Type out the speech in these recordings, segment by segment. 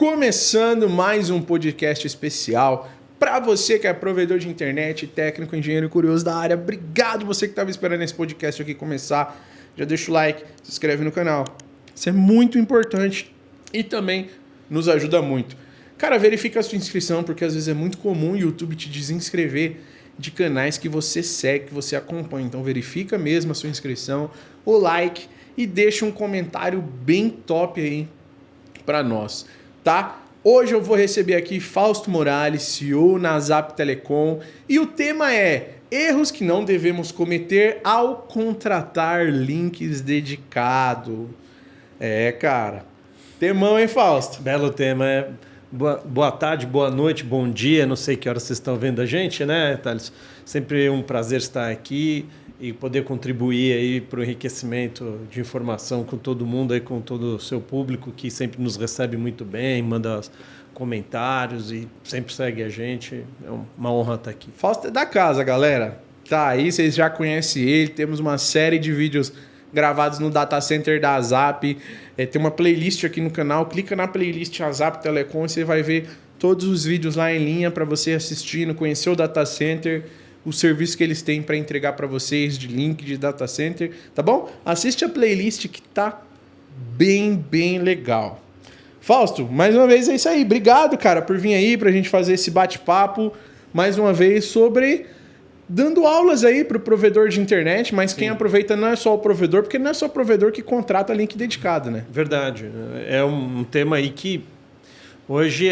Começando mais um podcast especial para você que é provedor de internet, técnico, engenheiro e curioso da área. Obrigado você que estava esperando esse podcast aqui começar. Já deixa o like, se inscreve no canal. Isso é muito importante e também nos ajuda muito. Cara, verifica a sua inscrição, porque às vezes é muito comum o YouTube te desinscrever de canais que você segue, que você acompanha. Então verifica mesmo a sua inscrição, o like e deixa um comentário bem top aí para nós, tá? Hoje eu vou receber aqui Fausto Morales, CEO na Zap Telecom, e o tema é erros que não devemos cometer ao contratar links dedicados. Cara, temão, hein, Fausto? Belo tema. Boa tarde, boa noite, bom dia. Não sei que horas vocês estão vendo a gente, né, Thales? Sempre um prazer estar aqui e poder contribuir aí para o enriquecimento de informação com todo mundo, aí, com todo o seu público que sempre nos recebe muito bem, manda comentários e sempre segue a gente. É uma honra estar aqui. Fausto é da casa, galera. Tá aí, vocês já conhecem ele. Temos uma série de vídeos gravados no data center da Zap. Tem uma playlist aqui no canal. Clica na playlist a Zap Telecom e você vai ver todos os vídeos lá em linha para você assistindo, conhecer o data center, o serviço que eles têm para entregar para vocês de link de data center, tá bom? Assiste a playlist que tá bem legal. Fausto, mais uma vez é isso aí. Obrigado, cara, por vir aí pra gente fazer esse bate-papo mais uma vez sobre dando aulas aí pro provedor de internet, mas quem aproveita não é só o provedor, porque não é só o provedor que contrata link dedicado, né? Verdade. É um tema aí que hoje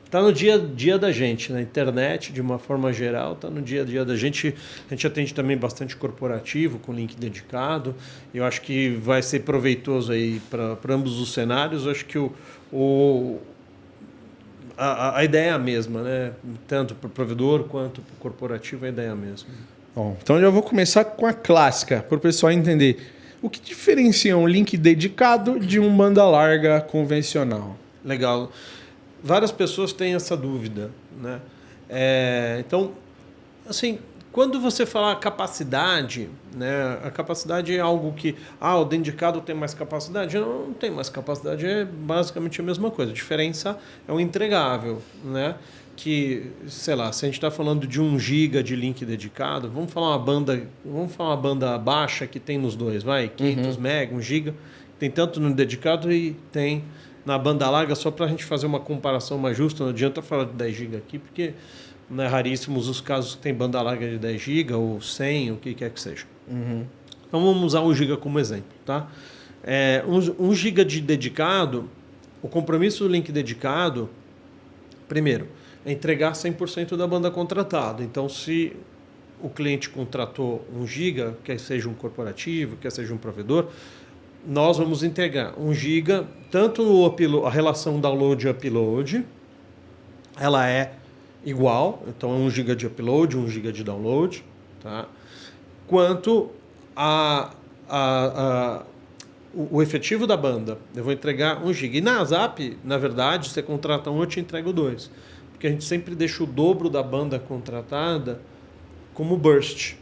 está no dia a dia da gente, na internet, de uma forma geral, está no dia a dia da gente. A gente atende também bastante corporativo, com link dedicado. Eu acho que vai ser proveitoso aí para ambos os cenários. Eu acho que a ideia é a mesma, né? Tanto para o provedor quanto para o corporativo, a ideia é a mesma. Bom, então eu já vou começar com a clássica, para o pessoal entender. O que diferencia um link dedicado de um banda larga convencional? Legal. Várias pessoas têm essa dúvida, né? Então, assim, quando você fala capacidade, né? A capacidade é algo que, o dedicado tem mais capacidade. Não tem mais capacidade, é basicamente a mesma coisa. A diferença é o entregável, né? Que, sei lá, se a gente está falando de 1 GB de link dedicado, vamos falar uma banda baixa que tem nos dois, 500 MB, 1 GB, tem tanto no dedicado e tem na banda larga, só para a gente fazer uma comparação mais justa. Não adianta falar de 10 GB aqui, porque não é raríssimos os casos que tem banda larga de 10 GB ou 100, o que quer que seja. Então vamos usar 1 GB como exemplo. Tá? 1 GB de dedicado, o compromisso do link dedicado, primeiro, é entregar 100% da banda contratada. Então, se o cliente contratou 1 GB, quer seja um corporativo, quer seja um provedor, nós vamos entregar 1 GB, tanto no upload, a relação download e upload, ela é igual, então é 1 GB de upload, 1 GB de download, tá? Quanto o efetivo da banda. Eu vou entregar 1 GB. E na Zap, na verdade, você contrata 1, eu te entrego 2. Porque a gente sempre deixa o dobro da banda contratada como burst,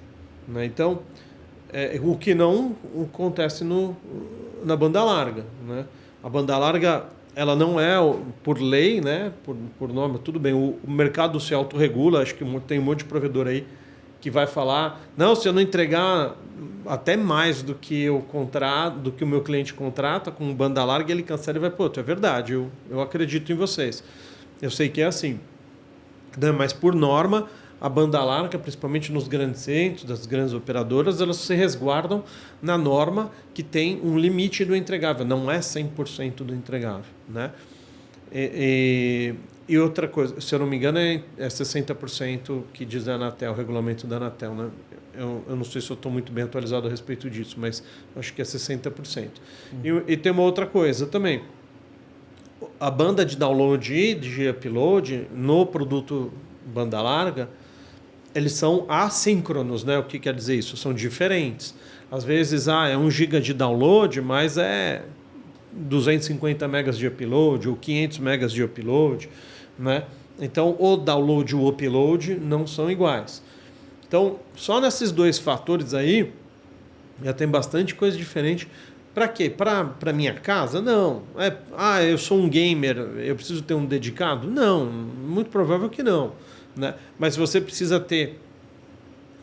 né? Então, o que não acontece na banda larga, né? A banda larga, ela não é, por lei, né? por norma, tudo bem, o mercado se autorregula. Acho que tem um monte de provedor aí que vai falar, não, se eu não entregar até mais do que o meu cliente contrata com banda larga, ele cancela e vai, é verdade, eu acredito em vocês. Eu sei que é assim, né? Mas por norma, a banda larga, principalmente nos grandes centros, das grandes operadoras, elas se resguardam na norma que tem um limite do entregável, não é 100% do entregável, né? E outra coisa, se eu não me engano, é 60% que diz a Anatel, o regulamento da Anatel, né? Eu não sei se eu estou muito bem atualizado a respeito disso, mas acho que é 60%. E tem uma outra coisa também. A banda de download e de upload no produto banda larga, eles são assíncronos, né? O que quer dizer isso? São diferentes. Às vezes, é 1 GB de download, mas é 250 megas de upload ou 500 megas de upload, né? Então, o download e o upload não são iguais. Então, só nesses 2 fatores aí, já tem bastante coisa diferente Para quê? Para minha casa? Não. Eu sou um gamer, eu preciso ter um dedicado? Não, muito provável que não. Né? Mas se você precisa ter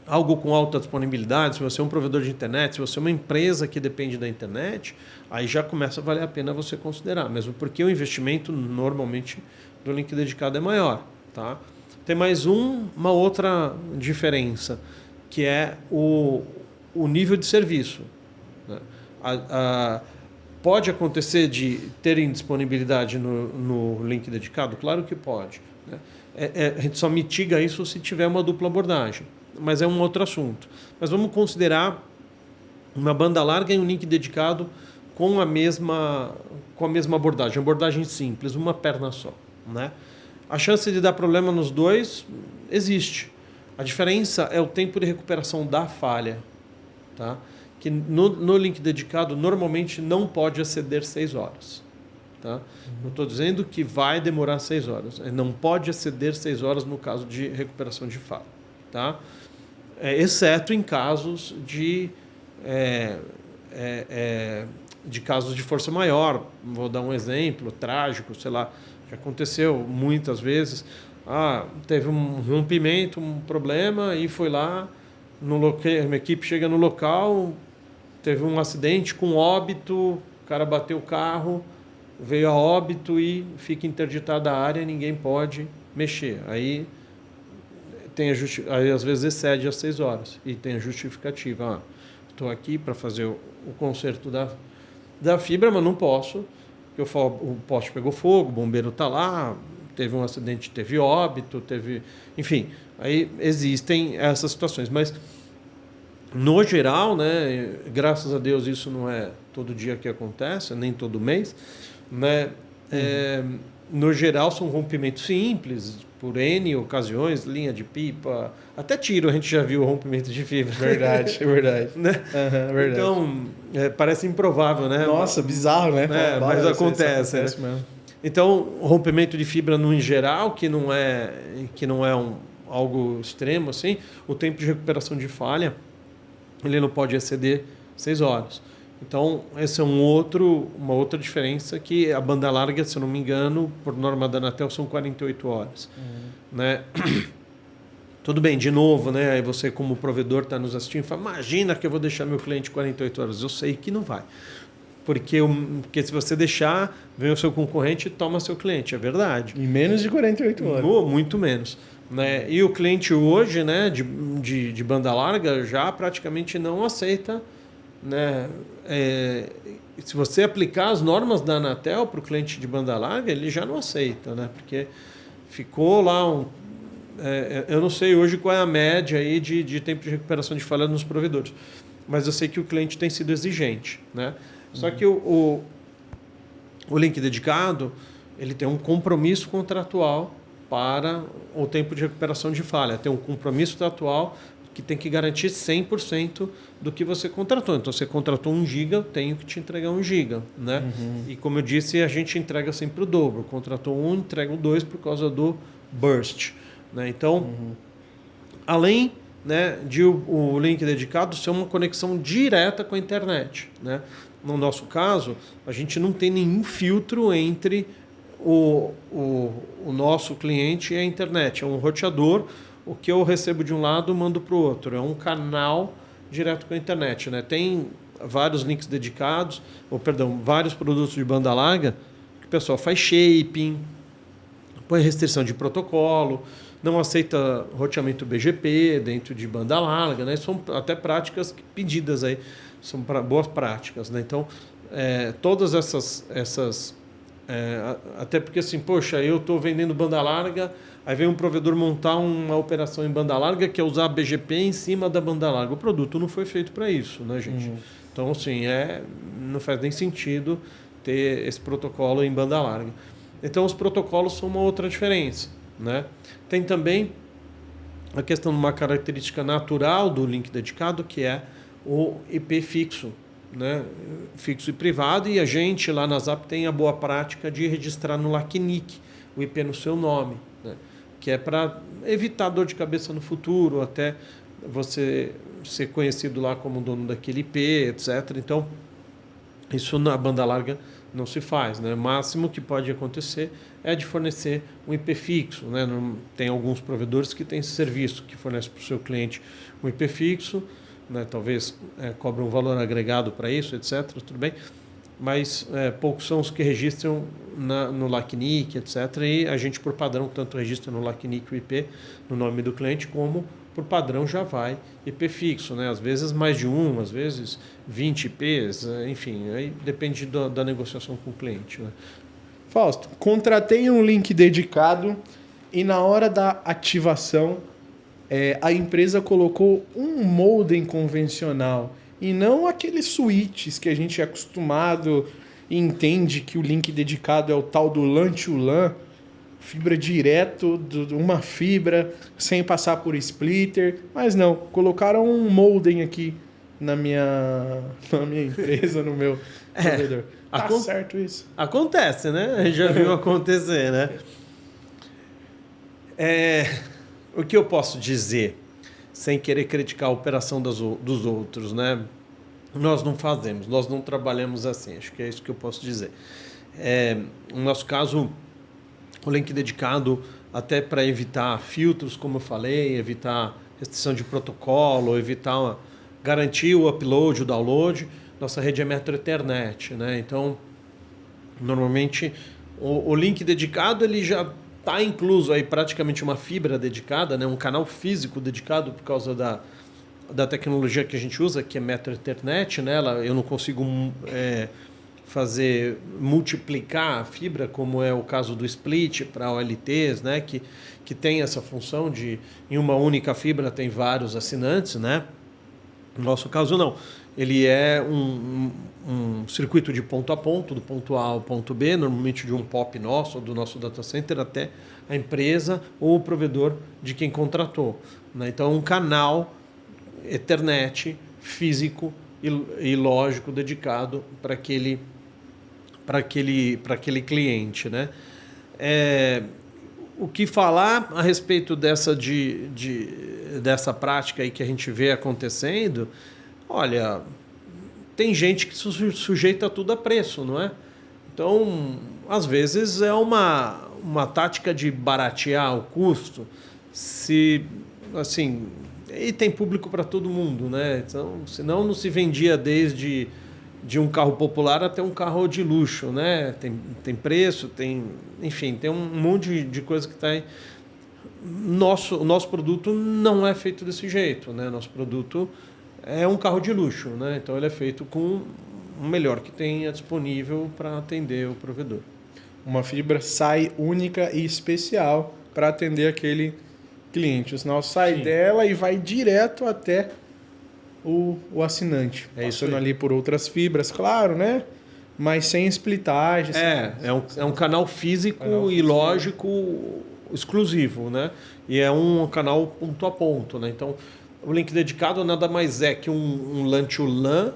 algo com alta disponibilidade, se você é um provedor de internet, se você é uma empresa que depende da internet, aí já começa a valer a pena você considerar, mesmo porque o investimento normalmente do link dedicado é maior. Tá? Tem mais uma outra diferença, que é o nível de serviço. Né? Pode acontecer de terem disponibilidade no link dedicado? Claro que pode. Né? A gente só mitiga isso se tiver uma dupla abordagem, mas é um outro assunto. Mas vamos considerar uma banda larga e um link dedicado com a mesma abordagem simples, uma perna só. Né? A chance de dar problema nos dois existe. A diferença é o tempo de recuperação da falha. Tá? Que no link dedicado normalmente não pode exceder 6 horas. Tá? Não estou dizendo que vai demorar 6 horas. Não pode exceder 6 horas no caso de recuperação de falha. Tá? Exceto em casos de casos de força maior. Vou dar um exemplo trágico, sei lá, já aconteceu muitas vezes. Teve um rompimento, um problema, e foi lá, uma equipe chega no local, teve um acidente com óbito, o cara bateu o carro, veio a óbito e fica interditada a área, ninguém pode mexer. Aí às vezes excede as 6 horas e tem a justificativa. Estou aqui para fazer o conserto da fibra, mas não posso, porque o poste pegou fogo, o bombeiro está lá, teve um acidente, teve óbito, enfim, aí existem essas situações. Mas, no geral, né, graças a Deus isso não é todo dia que acontece, nem todo mês, né, no geral são rompimentos simples, por N ocasiões, linha de pipa, até tiro a gente já viu rompimento de fibra. Verdade, é verdade. Né? Verdade. Então, parece improvável, né? Nossa, bizarro, né? Mas acontece, acontece mesmo. Então, rompimento de fibra no em geral, que não é algo extremo assim, o tempo de recuperação de falha, ele não pode exceder 6 horas. Então, essa é uma outra diferença, que a banda larga, se eu não me engano, por norma da Anatel, são 48 horas. Né? Tudo bem, de novo, né? Aí você, como provedor, está nos assistindo e fala, imagina que eu vou deixar meu cliente 48 horas. Eu sei que não vai. Porque se você deixar, vem o seu concorrente e toma seu cliente. É verdade. Em menos de 48 horas. Muito menos. Né? E o cliente hoje, né, de banda larga, já praticamente não aceita. Né? Se você aplicar as normas da Anatel para o cliente de banda larga, ele já não aceita, né? Porque ficou lá eu não sei hoje qual é a média aí de tempo de recuperação de falha nos provedores, mas eu sei que o cliente tem sido exigente, né? Só que o link dedicado, ele tem um compromisso contratual para o tempo de recuperação de falha, tem um compromisso contratual que tem que garantir 100% do que você contratou. Então, você contratou 1 giga, eu tenho que te entregar 1 giga. Né? E, como eu disse, a gente entrega sempre o dobro. Contratou 1, entrega o 2 por causa do burst. Né? Então, além, né, de o link dedicado ser uma conexão direta com a internet. Né? No nosso caso, a gente não tem nenhum filtro entre o nosso cliente e a internet. É um roteador. O que eu recebo de um lado, mando para o outro. É um canal direto com a internet. Né? Tem vários links dedicados, vários produtos de banda larga, que o pessoal faz shaping, põe restrição de protocolo, não aceita roteamento BGP dentro de banda larga. Né? São até práticas pedidas aí, são boas práticas. Né? Então, todas essas até porque assim, poxa, eu estou vendendo banda larga, aí vem um provedor montar uma operação em banda larga que é usar BGP em cima da banda larga. O produto não foi feito para isso, né, gente? Então, assim, não faz nem sentido ter esse protocolo em banda larga. Então, os protocolos são uma outra diferença, né? Tem também a questão de uma característica natural do link dedicado, que é o IP fixo. Né, fixo e privado, e a gente lá na Zap tem a boa prática de registrar no LACNIC o IP no seu nome, né, que é para evitar dor de cabeça no futuro, até você ser conhecido lá como dono daquele IP, etc. Então, Isso na banda larga não se faz, né? O máximo que pode acontecer é de fornecer um IP fixo, né? Tem alguns provedores que têm esse serviço, que fornece para o seu cliente um IP fixo, né? Talvez cobre um valor agregado para isso, etc. Tudo bem, mas poucos são os que registram no LACNIC, etc. E a gente, por padrão, tanto registra no LACNIC o IP no nome do cliente, como por padrão já vai IP fixo, né? Às vezes mais de um, às vezes 20 IPs, enfim, aí depende da negociação com o cliente, né? Fausto, contratei um link dedicado e na hora da ativação a empresa colocou um modem convencional e não aqueles switches que a gente é acostumado e entende que o link dedicado é o tal do LAN to LAN, fibra direto, uma fibra, sem passar por splitter. Mas não, colocaram um modem aqui na minha empresa, no meu provedor. Tá certo isso? Acontece, né? A gente já viu acontecer, né? O que eu posso dizer, sem querer criticar a operação dos outros, né? Nós não fazemos, nós não trabalhamos assim. Acho que é isso que eu posso dizer. No nosso caso, o link dedicado, até para evitar filtros, como eu falei, evitar restrição de protocolo, garantir o upload, o download. Nossa rede é Metro Ethernet, né? Então, normalmente, o link dedicado ele já está incluso aí praticamente uma fibra dedicada, né? Um canal físico dedicado por causa da tecnologia que a gente usa, que é Metro Ethernet, né? Eu não consigo multiplicar a fibra, como é o caso do split para OLTs, né? Que tem essa função de, em uma única fibra, tem vários assinantes, né? No nosso caso, não. Ele é um circuito de ponto a ponto, do ponto A ao ponto B, normalmente de um POP nosso, ou do nosso data center, até a empresa ou o provedor de quem contratou, né? Então, um canal Ethernet físico e lógico dedicado para aquele cliente, né? O que falar a respeito dessa prática aí que a gente vê acontecendo? Olha, tem gente que sujeita tudo a preço, não é? Então, às vezes é uma tática de baratear o custo, e tem público para todo mundo, né? Então, senão não se vendia desde de um carro popular até um carro de luxo, né? Tem preço, enfim, tem um monte de coisa que está aí. O nosso produto não é feito desse jeito, né? Nosso produto é um carro de luxo, né? Então ele é feito com o melhor que tenha disponível para atender o provedor. Uma fibra sai única e especial para atender aquele cliente. O sinal sai dela e vai direto até o assinante. Passando ali por outras fibras, claro, né? Mas sem splitagem. É um canal físico e lógico exclusivo, né? E é um canal ponto a ponto, né? Então, o link dedicado nada mais é que um LAN to LAN,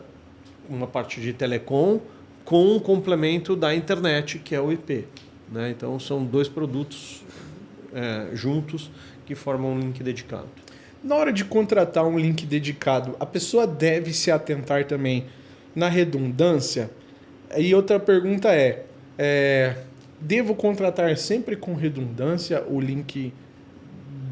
uma parte de telecom, com um complemento da internet, que é o IP, né? Então, são dois produtos juntos que formam um link dedicado. Na hora de contratar um link dedicado, a pessoa deve se atentar também na redundância? E outra pergunta devo contratar sempre com redundância o link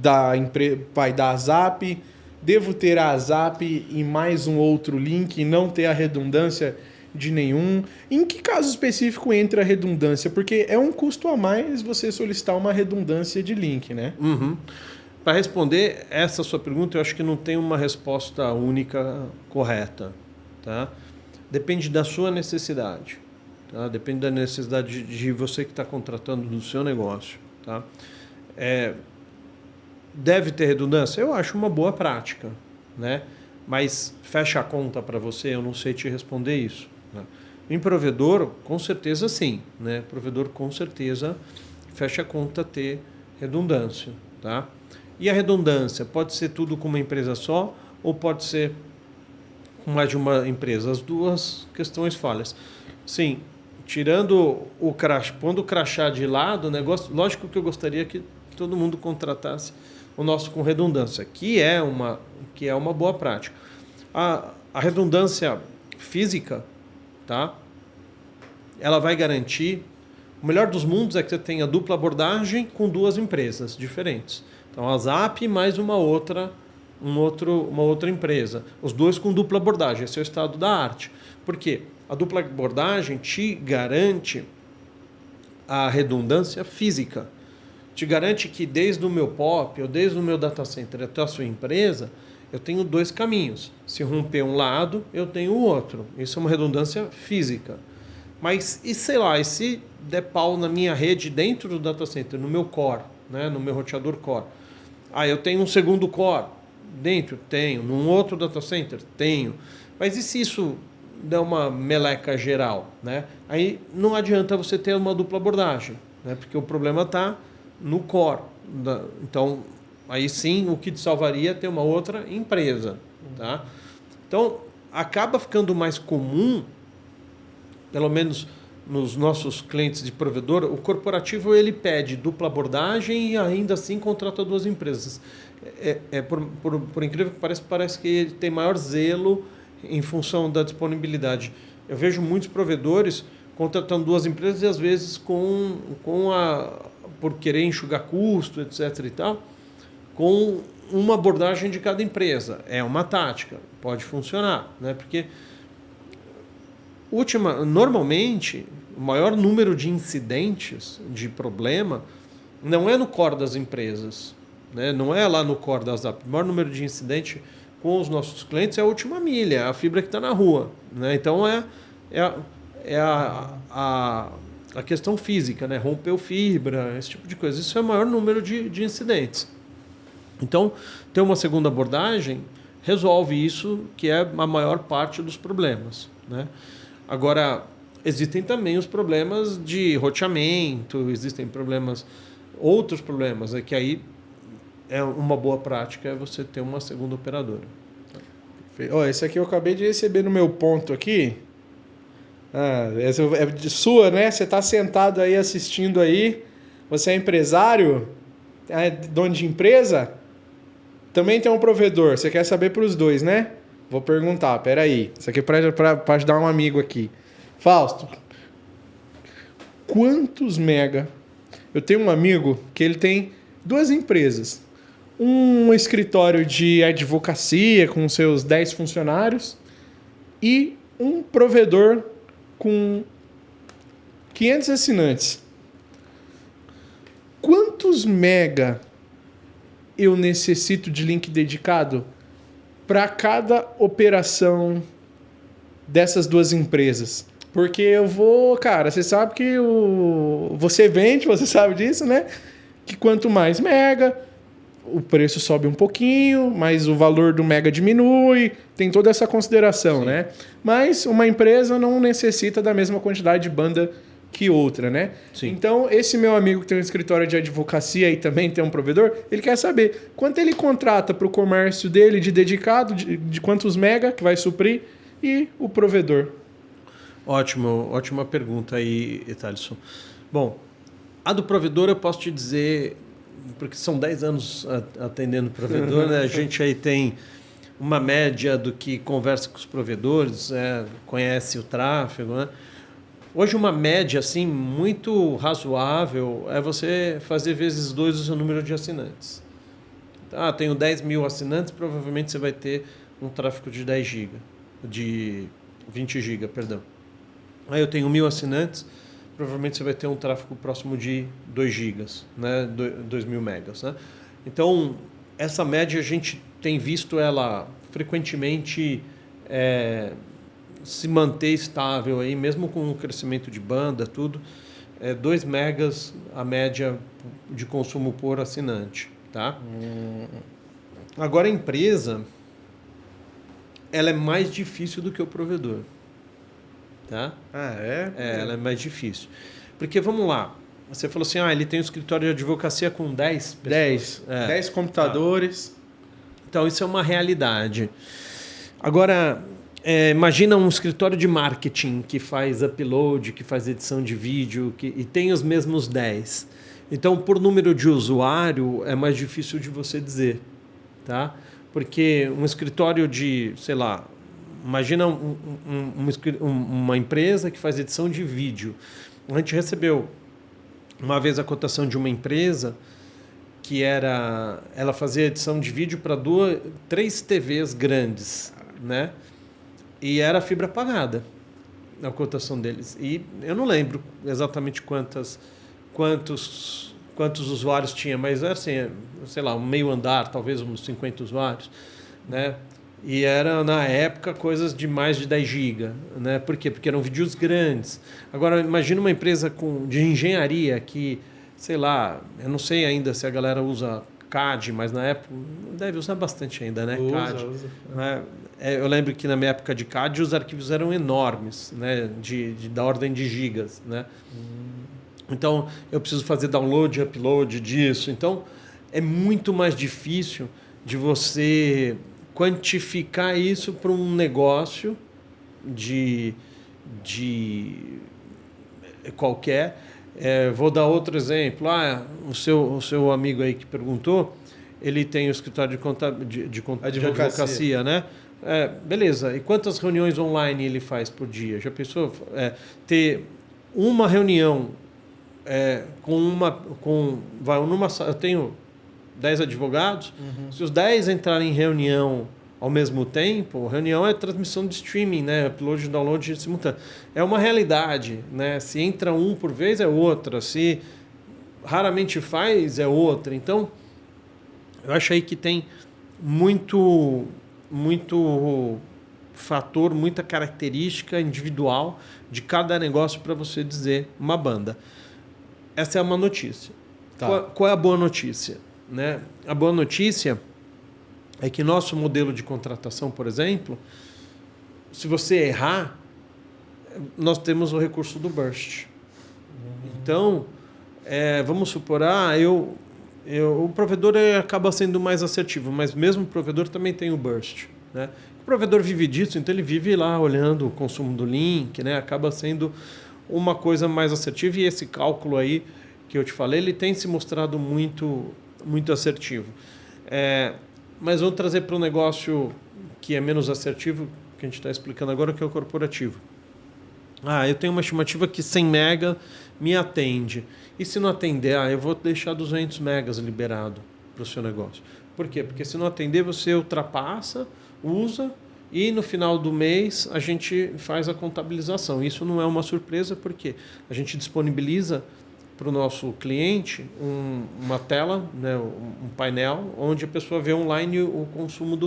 da ZAP? Devo ter a ZAP e mais um outro link e não ter a redundância de nenhum? Em que caso específico entra a redundância? Porque é um custo a mais você solicitar uma redundância de link, né? Uhum. Para responder essa sua pergunta, eu acho que não tem uma resposta única correta, tá? Depende da sua necessidade, tá? Depende da necessidade de você que está contratando do seu negócio, tá? Deve ter redundância? Eu acho uma boa prática, né? Mas fecha a conta para você, eu não sei te responder isso, né? Em provedor, com certeza sim, né? Provedor, com certeza, fecha a conta ter redundância, tá? E a redundância pode ser tudo com uma empresa só ou pode ser com mais de uma empresa. As duas questões falhas. Sim, tirando o crachá, pondo o crachá de lado, negócio, lógico que eu gostaria que todo mundo contratasse o nosso com redundância, que é uma boa prática. A redundância física, tá? ela vai garantir... O melhor dos mundos é que você tenha dupla abordagem com duas empresas diferentes. Então, a ZAP mais uma outra empresa. Os dois com dupla abordagem. Esse é o estado da arte. Por quê? A dupla abordagem te garante a redundância física. Te garante que desde o meu POP ou desde o meu data center até a sua empresa, eu tenho dois caminhos. Se romper um lado, eu tenho o outro. Isso é uma redundância física. Mas, e sei lá, e se der pau na minha rede dentro do data center, no meu core, né, no meu roteador core? Eu tenho um segundo core dentro? Tenho. Num outro data center? Tenho. Mas e se isso der uma meleca geral? Né? Aí não adianta você ter uma dupla abordagem, né, porque o problema está no core. Então, aí sim, o que te salvaria é ter uma outra empresa. Tá? Então, acaba ficando mais comum, pelo menos nos nossos clientes de provedor, o corporativo ele pede dupla abordagem e ainda assim contrata duas empresas. Por incrível que pareça, parece que ele tem maior zelo em função da disponibilidade. Eu vejo muitos provedores contratando duas empresas e às vezes por querer enxugar custo, etc. e tal, com uma abordagem de cada empresa. É uma tática, pode funcionar, né? Porque normalmente, o maior número de incidentes, de problema, não é no core das empresas, né? Não é lá no core das apps. O maior número de incidentes com os nossos clientes é a última milha, é a fibra que está na rua, né? Então, a questão física, né? Rompeu fibra, esse tipo de coisa. Isso é o maior número de incidentes. Então, ter uma segunda abordagem resolve isso, que é a maior parte dos problemas, né? Agora, existem também os problemas de roteamento, existem outros problemas, que aí é uma boa prática você ter uma segunda operadora. Esse aqui eu acabei de receber no meu ponto aqui. Essa é de sua, né? Você está sentado aí assistindo aí, você é empresário, é dono de empresa, também tem um provedor, você quer saber para os dois, né? Vou perguntar, peraí. Isso aqui é para ajudar um amigo aqui. Fausto, quantos mega... Eu tenho um amigo que ele tem duas empresas. Um escritório de advocacia com seus 10 funcionários e um provedor com 500 assinantes. Quantos mega eu necessito de link dedicado para cada operação dessas duas empresas? Porque eu vou... Cara, você sabe que você vende, você sabe disso, né? Que quanto mais mega, o preço sobe um pouquinho, mas o valor do mega diminui. Tem toda essa consideração, né? Mas uma empresa não necessita da mesma quantidade de banda que outra, né? Sim. Então, esse meu amigo que tem um escritório de advocacia e também tem um provedor, ele quer saber quanto ele contrata para o comércio dele de dedicado, de quantos mega que vai suprir, e o provedor. Ótima pergunta aí, Thaleson. Bom, a do provedor eu posso te dizer, porque são 10 anos atendendo provedor, né? A gente aí tem uma média do que conversa com os provedores, conhece o tráfego, né? Hoje uma média assim, muito razoável é você fazer vezes 2 o seu número de assinantes. Tenho 10 mil assinantes, provavelmente você vai ter um tráfego de 10 GB, de 20 GB, perdão. Aí eu tenho 1.000 assinantes, provavelmente você vai ter um tráfego próximo de 2 GB, né? 2.000 megas. Né? Então, essa média a gente tem visto ela frequentemente se manter estável, aí, mesmo com o crescimento de banda, tudo. 2 megas a média de consumo por assinante. Tá? Agora, a empresa ela é mais difícil do que o provedor. Tá? Ela é mais difícil. Porque, vamos lá, você falou assim, ele tem um escritório de advocacia com 10 pessoas. 10 computadores. Então, isso é uma realidade. Agora, imagina um escritório de marketing que faz upload, que faz edição de vídeo, e tem os mesmos 10. Então, por número de usuário, é mais difícil de você dizer. Tá? Porque um escritório de, sei lá, Imagina uma empresa que faz edição de vídeo. A gente recebeu uma vez a cotação de uma empresa que ela fazia edição de vídeo para 3 TVs grandes, né? E era fibra pagada a cotação deles. E eu não lembro exatamente quantos usuários tinha, mas era assim, sei lá, um meio andar, talvez uns 50 usuários, né? E era, na época, coisas de mais de 10 GB, né? Por quê? Porque eram vídeos grandes. Agora, imagina uma empresa de engenharia que, sei lá, eu não sei ainda se a galera usa CAD, mas na época deve usar bastante ainda, né? CAD. Usa. Né? Eu lembro que na minha época de CAD os arquivos eram enormes, né? Da ordem de gigas, né? Então, eu preciso fazer download e upload disso. Então, é muito mais difícil de você quantificar isso para um negócio de qualquer. Vou dar outro exemplo. O seu amigo aí que perguntou, ele tem o escritório de advocacia, né? Beleza. E quantas reuniões online ele faz por dia? Já pensou ter uma reunião eu tenho 10 advogados, se os 10 entrarem em reunião ao mesmo tempo, reunião é transmissão de streaming, né? Upload e download simultâneo. É uma realidade, né? Se entra um por vez é outra, se raramente faz é outra. Então, eu acho aí que tem muito fator, muita característica individual de cada negócio para você dizer uma banda. Essa é uma notícia. Tá. Qual é a boa notícia? Né? A boa notícia é que nosso modelo de contratação, por exemplo, se você errar, nós temos o recurso do burst. Então, vamos supor, o provedor acaba sendo mais assertivo, mas mesmo o provedor também tem o burst. Né? O provedor vive disso, então ele vive lá olhando o consumo do link, né? Acaba sendo uma coisa mais assertiva, e esse cálculo aí que eu te falei, ele tem se mostrado muito assertivo. Mas vamos trazer para um negócio que é menos assertivo, que a gente está explicando agora, que é o corporativo. Eu tenho uma estimativa que 100 mega me atende. E se não atender, eu vou deixar 200 megas liberado para o seu negócio. Por quê? Porque se não atender, você ultrapassa, usa, e no final do mês a gente faz a contabilização. Isso não é uma surpresa, porque a gente disponibiliza para o nosso cliente uma tela, né, um painel, onde a pessoa vê online o consumo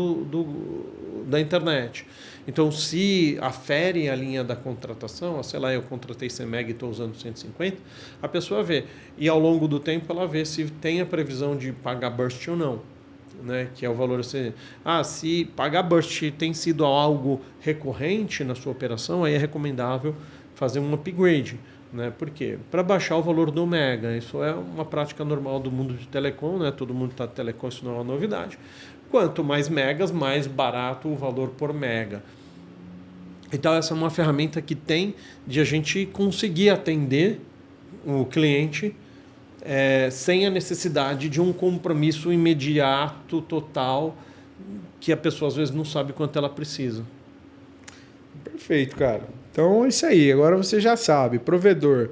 da internet. Então, se afere a linha da contratação, sei lá, eu contratei 100 MB e estou usando 150, a pessoa vê. E ao longo do tempo ela vê se tem a previsão de pagar burst ou não. Né, que é o valor assim, se pagar burst tem sido algo recorrente na sua operação, aí é recomendável fazer um upgrade. Né? Por quê? Para baixar o valor do mega. Isso é uma prática normal do mundo de telecom, né? Todo mundo está de telecom, isso não é uma novidade. Quanto mais megas, mais barato o valor por mega. Então, essa é uma ferramenta que tem de a gente conseguir atender o cliente sem a necessidade de um compromisso imediato, total, que a pessoa às vezes não sabe quanto ela precisa. Perfeito, cara. Então é isso aí. Agora você já sabe. Provedor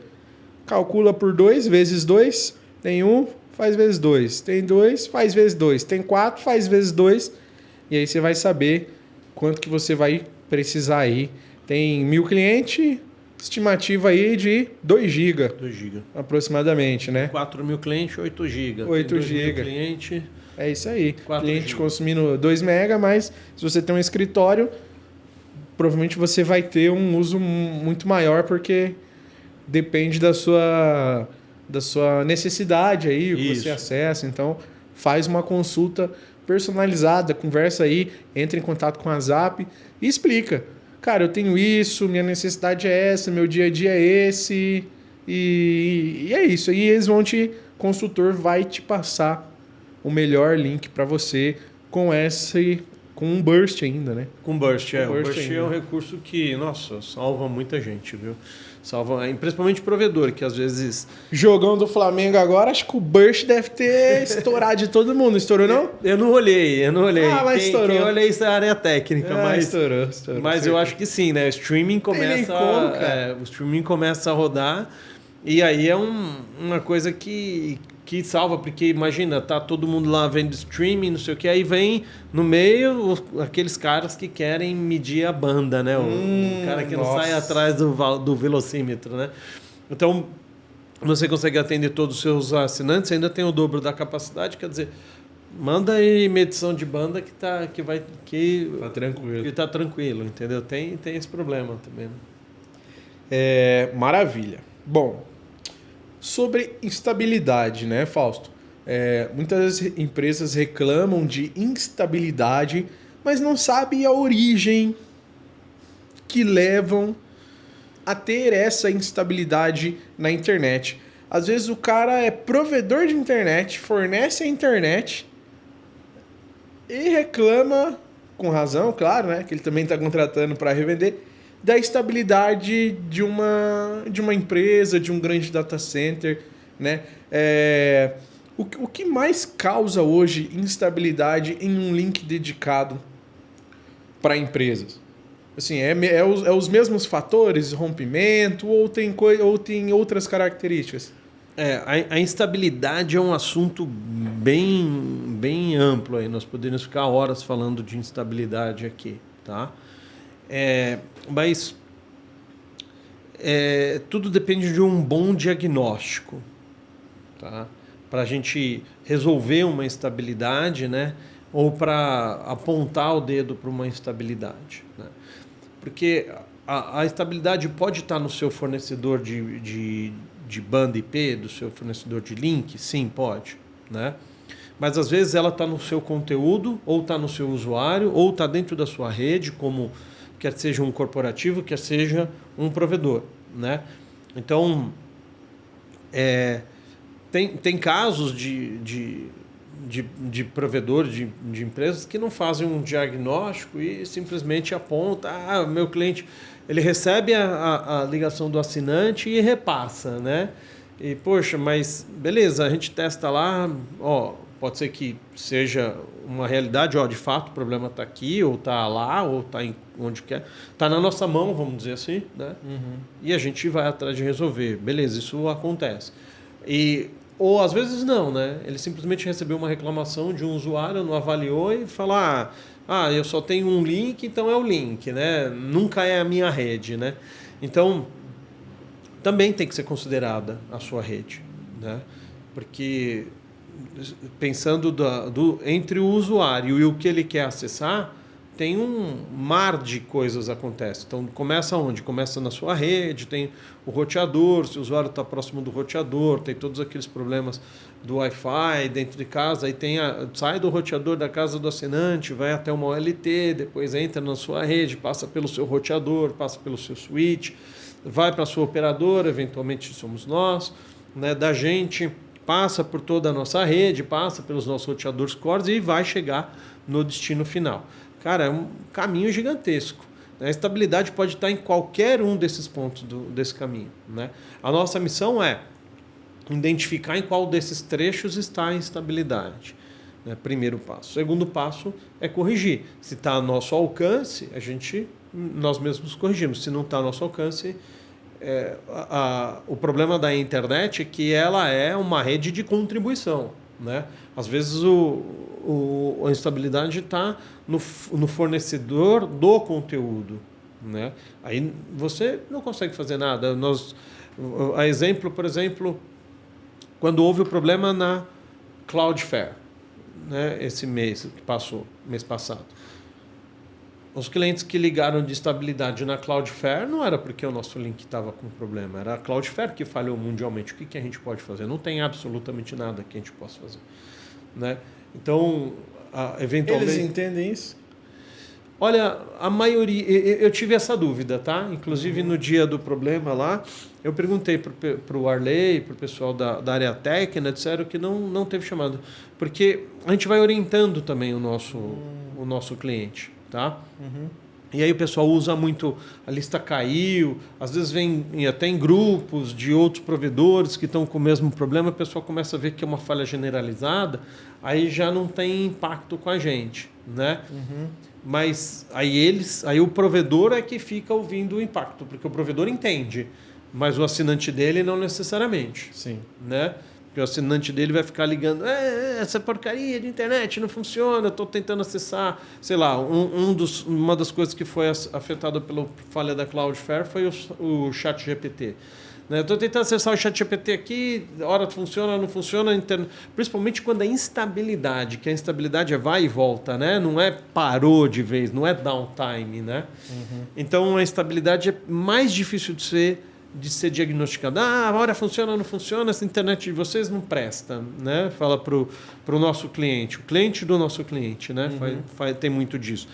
calcula por 2 vezes 2. Tem 1, faz vezes 2. Tem 2, faz vezes 2. Tem 4, faz vezes 2. E aí você vai saber quanto que você vai precisar aí. Tem 1.000 clientes, estimativa aí de 2 GB. 2 GB. Aproximadamente, né? 4.000 clientes, 8 GB. 8 GB. Cliente, é isso aí. 4 cliente GB. Consumindo 2 MB, mas se você tem um escritório, provavelmente você vai ter um uso muito maior, porque depende da sua necessidade aí, o que você acessa. Então, faz uma consulta personalizada, conversa aí, entra em contato com a Zap e explica. Cara, eu tenho isso, minha necessidade é essa, meu dia a dia é esse, e é isso. E consultor vai te passar o melhor link para você com um burst ainda, né? Com burst, Com o burst burst ainda. é um recurso que, nossa, salva muita gente, viu? Principalmente provedor, que às vezes... Jogão do Flamengo agora, acho que o Burst deve ter estourado de todo mundo. Estourou, não? Eu não olhei. Ah, mas estourou. Quem olha isso é a área técnica, mas... Estourou. Mas eu acho que sim, né? O streaming começa a rodar e aí é uma coisa que salva, porque imagina, tá todo mundo lá vendo streaming, não sei o que, aí vem no meio aqueles caras que querem medir a banda, né? O cara que não sai atrás do velocímetro, né? Então, você consegue atender todos os seus assinantes, ainda tem o dobro da capacidade, quer dizer, manda aí medição de banda tá tranquilo. Que tá tranquilo, entendeu? Tem esse problema também, né? Maravilha. Bom, sobre instabilidade, né, Fausto? Muitas empresas reclamam de instabilidade, mas não sabem a origem que levam a ter essa instabilidade na internet. Às vezes o cara é provedor de internet, fornece a internet e reclama, com razão, claro, né, que ele também está contratando para revender, da estabilidade de uma empresa, de um grande data center, né? O que mais causa hoje instabilidade em um link dedicado para empresas? Assim, os mesmos fatores, rompimento, ou tem outras características? A instabilidade é um assunto bem amplo aí. Nós poderíamos ficar horas falando de instabilidade aqui, tá? Mas tudo depende de um bom diagnóstico, tá? Para a gente resolver uma instabilidade, né? Ou para apontar o dedo para uma instabilidade, né? Porque a instabilidade pode estar no seu fornecedor de banda IP, do seu fornecedor de link, sim, pode, né? Mas às vezes ela está no seu conteúdo, ou está no seu usuário, ou está dentro da sua rede, como quer seja um corporativo, quer seja um provedor, né? Então, tem casos de provedor, de empresas que não fazem um diagnóstico e simplesmente aponta, meu cliente, ele recebe a ligação do assinante e repassa, né? E, poxa, mas beleza, a gente testa lá, pode ser que seja uma realidade, de fato o problema está aqui, ou está lá, ou está onde quer. Está na nossa mão, vamos dizer assim, né? Uhum. E a gente vai atrás de resolver. Beleza, isso acontece. Ou às vezes não, né? Ele simplesmente recebeu uma reclamação de um usuário, não avaliou e fala, eu só tenho um link, então é o link, né? Nunca é a minha rede, né? Então, também tem que ser considerada a sua rede, né? Porque pensando entre o usuário e o que ele quer acessar, tem um mar de coisas acontecem. Então, começa onde? Começa na sua rede, tem o roteador, se o usuário está próximo do roteador, tem todos aqueles problemas do Wi-Fi dentro de casa, aí sai do roteador da casa do assinante, vai até uma OLT, depois entra na sua rede, passa pelo seu roteador, passa pelo seu switch, vai para a sua operadora, eventualmente somos nós, né, da gente, passa por toda a nossa rede, passa pelos nossos roteadores cores e vai chegar no destino final. Cara, é um caminho gigantesco. A estabilidade pode estar em qualquer um desses pontos desse caminho, né? A nossa missão é identificar em qual desses trechos está a instabilidade, né? Primeiro passo. Segundo passo é corrigir. Se está a nosso alcance, nós mesmos corrigimos. Se não está a nosso alcance, o problema da internet é que ela é uma rede de contribuição, né? Às vezes a instabilidade está no fornecedor do conteúdo, né? Aí você não consegue fazer nada. Por exemplo, quando houve o problema na Cloudflare, né? Esse mês passado. Os clientes que ligaram de estabilidade na Cloudflare não era porque o nosso link estava com problema, era a Cloudflare que falhou mundialmente. O que a gente pode fazer? Não tem absolutamente nada que a gente possa fazer, né? Então, eventualmente... Eles entendem isso? Olha, a maioria... Eu tive essa dúvida, tá? Inclusive, no dia do problema lá, eu perguntei para o Arley, para o pessoal da área técnica, disseram que não teve chamada. Porque a gente vai orientando também o nosso cliente, tá? Uhum. E aí o pessoal usa muito, a lista caiu, às vezes vem até em grupos de outros provedores que estão com o mesmo problema, o pessoal começa a ver que é uma falha generalizada, aí já não tem impacto com a gente, né? Mas aí o provedor é que fica ouvindo o impacto, porque o provedor entende, mas o assinante dele não necessariamente. Sim. Né? Porque o assinante dele vai ficar ligando, essa porcaria de internet não funciona, estou tentando acessar, sei lá, uma das coisas que foi afetada pela falha da Cloudflare foi o ChatGPT. Estou tentando acessar o ChatGPT aqui, hora funciona, não funciona, principalmente quando a instabilidade, que a instabilidade é vai e volta, né? Não é parou de vez, não é downtime, né? Então a instabilidade é mais difícil de ser diagnosticada. A hora funciona, não funciona, essa internet de vocês não presta, né? Fala pro nosso cliente, o cliente do nosso cliente, né? Tem muito disso.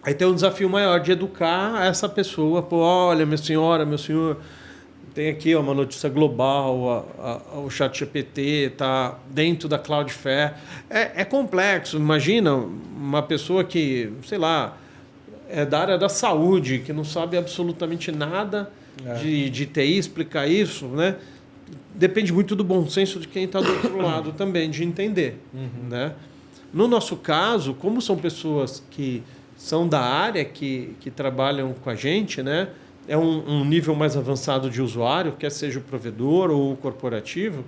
Aí tem um desafio maior de educar essa pessoa, pô, olha, minha senhora, meu senhor, tem aqui uma notícia global, o ChatGPT está dentro da Cloudflare. É complexo, imagina uma pessoa que, sei lá, é da área da saúde, que não sabe absolutamente nada de TI, explicar isso, né? Depende muito do bom senso de quem está do outro lado também, de entender. Né? No nosso caso, como são pessoas que são da área, que trabalham com a gente, né? É um nível mais avançado de usuário, quer seja o provedor ou o corporativo,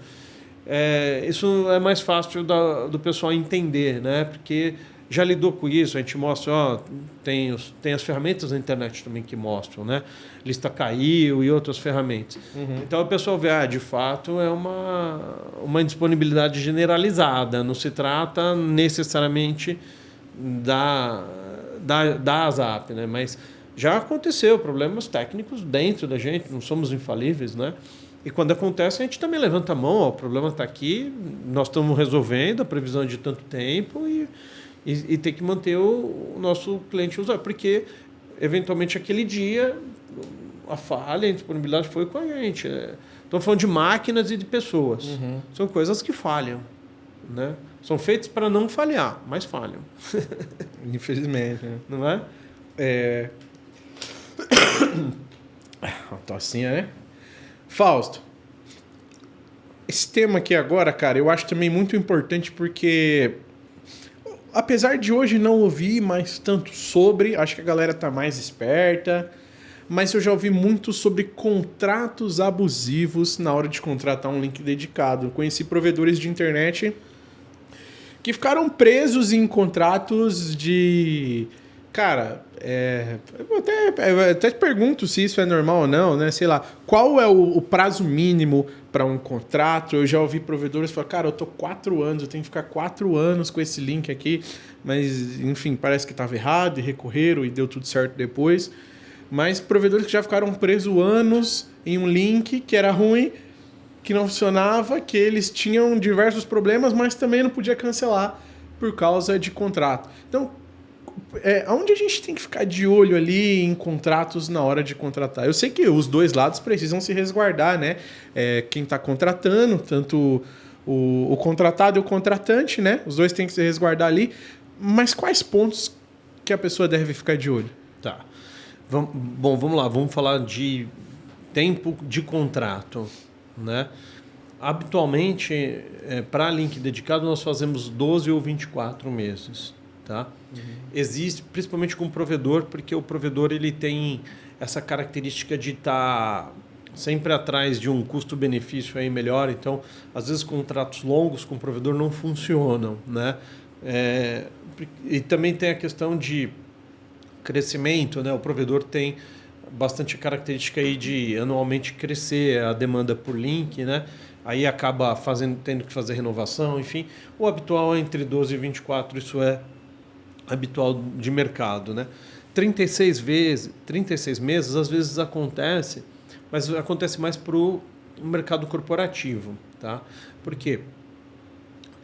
isso é mais fácil do pessoal entender, né? Porque já lidou com isso, a gente mostra, tem as ferramentas da internet também que mostram, né? Lista caiu e outras ferramentas. Então o pessoal vê, de fato, é uma indisponibilidade generalizada, não se trata necessariamente da ASAP, né? Mas já aconteceu problemas técnicos dentro da gente, não somos infalíveis, né? E quando acontece, a gente também levanta a mão, o problema está aqui, nós estamos resolvendo, a previsão é de tanto tempo e tem que manter o nosso cliente usuário, porque eventualmente aquele dia a falha, a disponibilidade foi com a gente. Estou falando de máquinas e de pessoas. São coisas que falham, né? São feitas para não falhar, mas falham. Infelizmente. Né? Não é? Uma tossinha, né? Fausto, esse tema aqui agora, cara, eu acho também muito importante porque, apesar de hoje não ouvir mais tanto sobre, acho que a galera tá mais esperta, mas eu já ouvi muito sobre contratos abusivos na hora de contratar um link dedicado. Conheci provedores de internet que ficaram presos em contratos de... Cara, eu até te pergunto se isso é normal ou não, né? Sei lá, qual é o prazo mínimo para um contrato? Eu já ouvi provedores falar, cara, eu tô 4 anos, eu tenho que ficar 4 anos com esse link aqui, mas, enfim, parece que estava errado e recorreram e deu tudo certo depois. Mas provedores que já ficaram presos anos em um link que era ruim, que não funcionava, que eles tinham diversos problemas, mas também não podia cancelar por causa de contrato. Então, onde a gente tem que ficar de olho ali em contratos na hora de contratar? Eu sei que os dois lados precisam se resguardar, né? Quem está contratando, tanto o contratado e o contratante, né? Os dois têm que se resguardar ali. Mas quais pontos que a pessoa deve ficar de olho? Tá. Bom, vamos lá. Vamos falar de tempo de contrato, né? Habitualmente, para link dedicado, nós fazemos 12 ou 24 meses. Tá? Existe, principalmente com o provedor, porque o provedor ele tem essa característica de estar sempre atrás de um custo-benefício aí melhor. Então, às vezes, contratos longos com o provedor não funcionam. Né? E também tem a questão de crescimento. Né? O provedor tem bastante característica aí de anualmente crescer a demanda por link, né? Aí acaba tendo que fazer renovação, enfim. O habitual é entre 12 e 24, isso é habitual de mercado, né? 36 meses às vezes acontece, mas acontece mais para o mercado corporativo, tá? Porque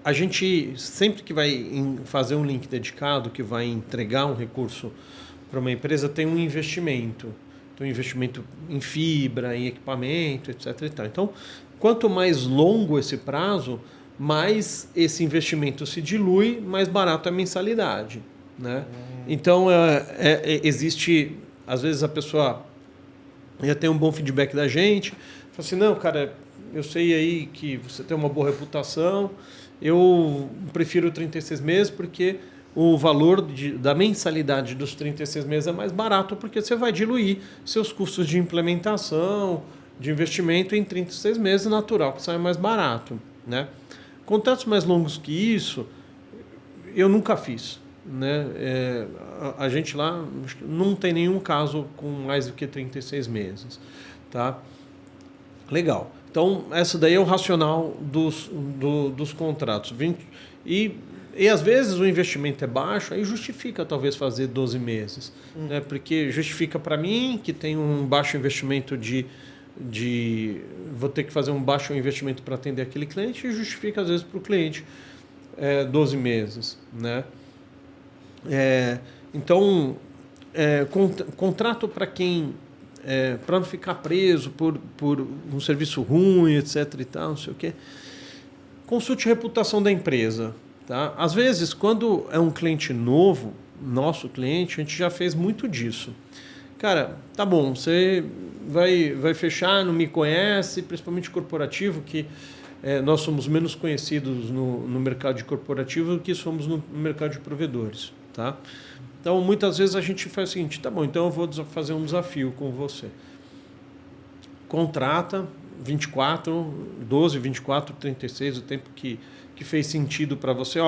a gente sempre que vai fazer um link dedicado, que vai entregar um recurso para uma empresa, tem um investimento. Tem um investimento em fibra, em equipamento, etc. e tal. Então, quanto mais longo esse prazo, mais esse investimento se dilui, mais barato é a mensalidade. né? Então, existe... Às vezes a pessoa já tem um bom feedback da gente, fala assim, não, cara, eu sei aí que você tem uma boa reputação, eu prefiro 36 meses porque o valor da mensalidade dos 36 meses é mais barato porque você vai diluir seus custos de implementação, de investimento em 36 meses, natural que sai mais barato, né? Contratos mais longos que isso, eu nunca fiz, né? A gente lá não tem nenhum caso com mais do que 36 meses, tá? Legal. Então, essa daí é o racional dos contratos. E às vezes o investimento é baixo, aí justifica talvez fazer 12 meses, né? Porque justifica para mim que tem um baixo investimento vou ter que fazer um baixo investimento para atender aquele cliente e justifica às vezes para o cliente 12 meses, né? Então, contrato para quem... para não ficar preso por um serviço ruim, etc. e tal, não sei o quê. Consulte a reputação da empresa. Tá? Às vezes, quando é um cliente novo, nosso cliente, a gente já fez muito disso. Cara, tá bom, você vai fechar, não me conhece, principalmente corporativo, que nós somos menos conhecidos no mercado de corporativo do que somos no mercado de provedores. Tá? Então, muitas vezes a gente faz o seguinte, tá bom, então eu vou fazer um desafio com você. Contrata 12, 24, 36, o tempo que fez sentido para você.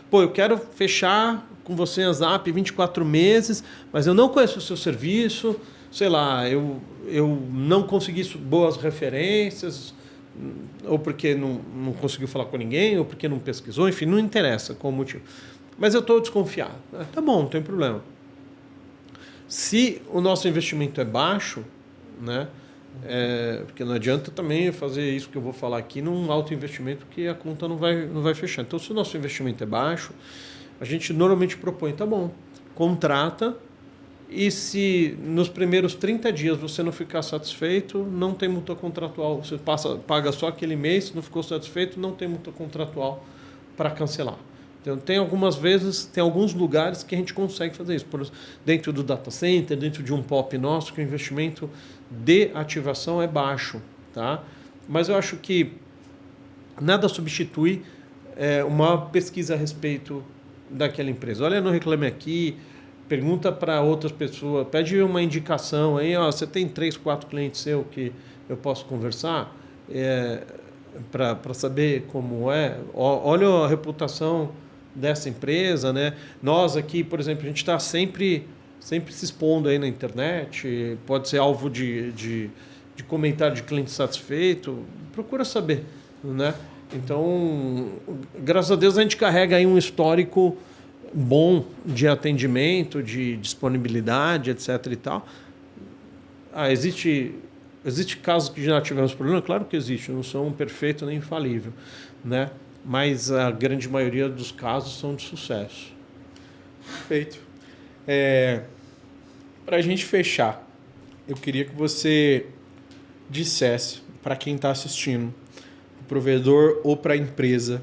Pô, eu quero fechar com você a Zap 24 meses, mas eu não conheço o seu serviço, sei lá, eu não consegui boas referências, ou porque não conseguiu falar com ninguém, ou porque não pesquisou, enfim, não interessa qual o motivo. Mas eu estou desconfiado. Tá bom, não tem problema. Se o nosso investimento é baixo, né, porque não adianta também fazer isso que eu vou falar aqui num alto investimento que a conta não vai fechar. Então, se o nosso investimento é baixo, a gente normalmente propõe, tá bom, contrata, e se nos primeiros 30 dias você não ficar satisfeito, não tem multa contratual. Você paga só aquele mês, se não ficou satisfeito, não tem multa contratual para cancelar. Então, tem alguns lugares que a gente consegue fazer isso. Dentro do data center, dentro de um POP nosso, que o investimento de ativação é baixo. Tá? Mas eu acho que nada substitui uma pesquisa a respeito daquela empresa. Olha no Reclame Aqui, pergunta para outras pessoas, pede uma indicação aí, você tem 3, 4 clientes seus que eu posso conversar para saber como é. Olha a reputação dessa empresa, né? Nós aqui, por exemplo, a gente está sempre se expondo aí na internet, pode ser alvo de comentário de cliente satisfeito, procura saber, né? Então, graças a Deus a gente carrega aí um histórico bom de atendimento, de disponibilidade, etc. e tal. Existe casos que já tivemos problema? Claro que existe, eu não sou um perfeito nem infalível, né? Mas a grande maioria dos casos são de sucesso. Perfeito. Para a gente fechar, eu queria que você dissesse para quem está assistindo, o provedor ou para a empresa,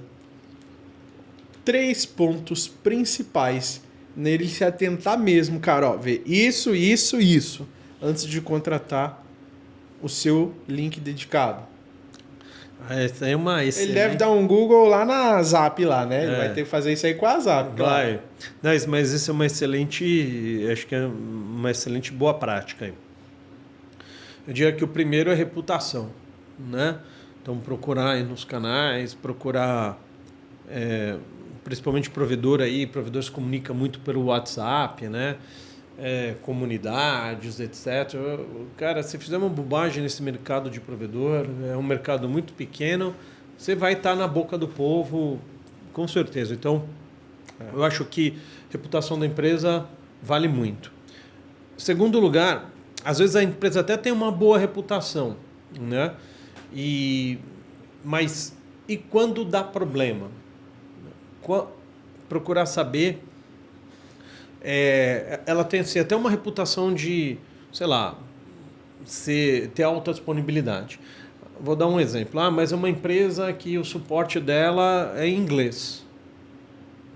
3 pontos principais nele se atentar mesmo, cara, ver isso, antes de contratar o seu link dedicado. Essa é uma excelente... Ele deve dar um Google lá na Zap, lá, né? Ele vai ter que fazer isso aí com a Zap. Vai. Não, mas isso é uma excelente... Acho que é uma excelente boa prática. Eu diria que o primeiro é reputação, né? Então, procurar aí nos canais, procurar... principalmente provedor se comunica muito pelo WhatsApp, né? Comunidades, etc. Cara, se fizer uma bobagem nesse mercado de provedor, é um mercado muito pequeno, você vai estar na boca do povo, com certeza. Então, eu acho que a reputação da empresa vale muito. Segundo lugar, às vezes a empresa até tem uma boa reputação, né? Mas e quando dá problema? Procurar saber... ela tem assim, até uma reputação de, sei lá, ter alta disponibilidade. Vou dar um exemplo. Mas é uma empresa que o suporte dela é em inglês.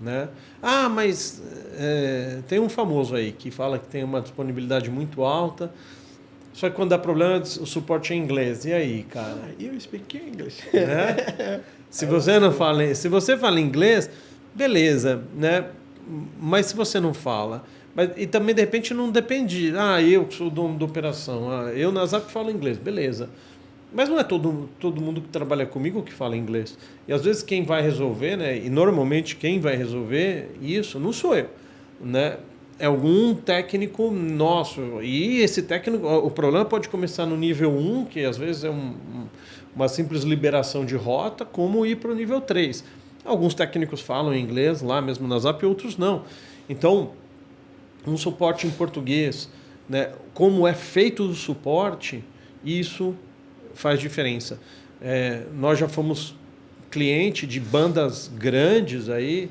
né? Mas tem um famoso aí que fala que tem uma disponibilidade muito alta, só que quando dá problema o suporte é em inglês. E aí, cara? You speak English. Né? Se você fala inglês, beleza, né? Mas se você não fala, e também de repente não depende. Eu que sou o dono da operação, eu na Zap falo inglês, beleza. Mas não é todo mundo que trabalha comigo que fala inglês. E às vezes quem vai resolver, né? E normalmente quem vai resolver isso não sou eu, né? É algum técnico nosso. E esse técnico, o problema pode começar no nível 1, que às vezes é uma simples liberação de rota, como ir para o nível 3. Alguns técnicos falam inglês lá mesmo na Zap, outros não. Então, um suporte em português, né? Como é feito o suporte, isso faz diferença. Nós já fomos cliente de bandas grandes aí.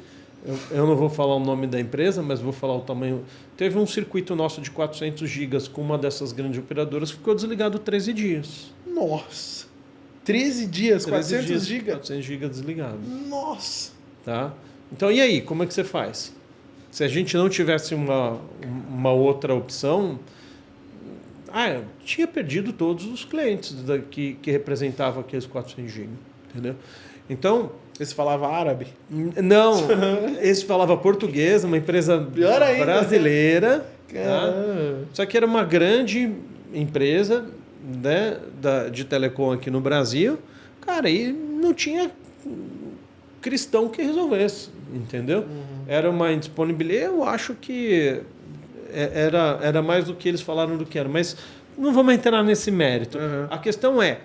Eu não vou falar o nome da empresa, mas vou falar o tamanho. Teve um circuito nosso de 400 gigas com uma dessas grandes operadoras que ficou desligado 13 dias. Nossa! 13 dias, 400 gigas? 400 gigas desligado. Nossa! Tá? Então, e aí? Como é que você faz? Se a gente não tivesse uma outra opção, eu tinha perdido todos os clientes que representavam aqueles 400 gigas. Entendeu? Então... Esse falava árabe? Não, esse falava português, uma empresa brasileira. Tá? Só que era uma grande empresa, né, de telecom aqui no Brasil. Cara, e não tinha cristão que resolvesse, entendeu? Uhum. Era uma indisponibilidade. Eu acho que era mais do que eles falaram do que era. Mas não vamos entrar nesse mérito. Uhum. A questão é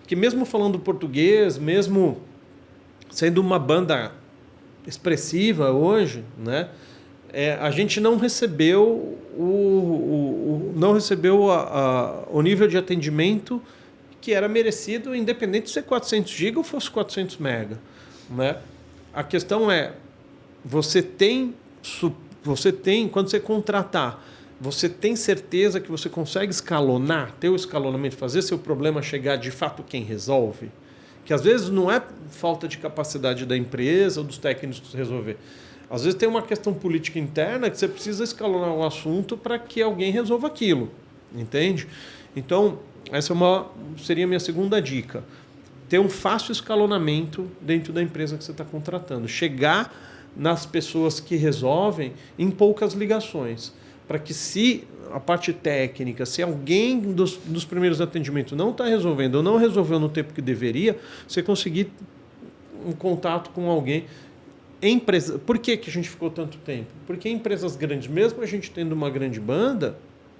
que mesmo falando português, mesmo... sendo uma banda expressiva hoje, né? A gente não recebeu o nível de atendimento que era merecido, independente de ser 400 GB ou fosse 400 MB. Né? A questão é, você tem, quando você contratar, você tem certeza que você consegue escalonar, ter o escalonamento, fazer seu problema chegar de fato quem resolve? Que às vezes não é falta de capacidade da empresa ou dos técnicos resolver. Às vezes tem uma questão política interna que você precisa escalonar o assunto para que alguém resolva aquilo. Entende? Então, essa seria a minha segunda dica. Ter um fácil escalonamento dentro da empresa que você está contratando. Chegar nas pessoas que resolvem em poucas ligações. Para que se a parte técnica, se alguém dos primeiros atendimentos não está resolvendo ou não resolveu no tempo que deveria, você conseguir um contato com alguém. Por que a gente ficou tanto tempo? Porque em empresas grandes, mesmo a gente tendo uma grande banda,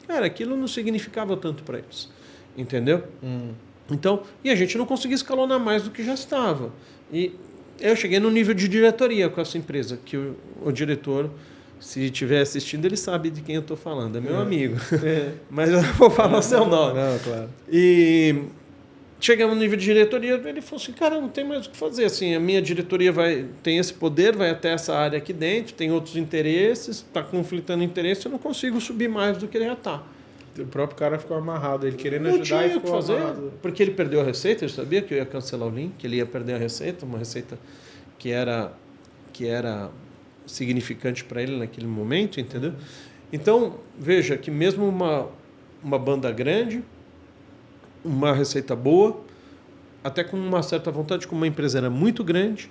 cara, aquilo não significava tanto para eles. Entendeu? Então, e a gente não conseguia escalonar mais do que já estava. E eu cheguei no nível de diretoria com essa empresa, que o diretor... Se estiver assistindo, ele sabe de quem eu estou falando. É meu amigo. Mas eu não vou falar o seu nome. Não, claro. E chegamos no nível de diretoria, ele falou assim, cara, não tem mais o que fazer. Assim, a minha diretoria tem esse poder, vai até essa área aqui dentro, tem outros interesses, está conflitando interesse, eu não consigo subir mais do que ele já está. O próprio cara ficou amarrado, ele querendo não ajudar e ficou fazer, amarrado. Porque ele perdeu a receita, ele sabia que eu ia cancelar o link, que ele ia perder a receita, uma receita que era significante para ele naquele momento, entendeu? Então, veja que mesmo uma banda grande, uma receita boa, até com uma certa vontade, como uma empresa era muito grande,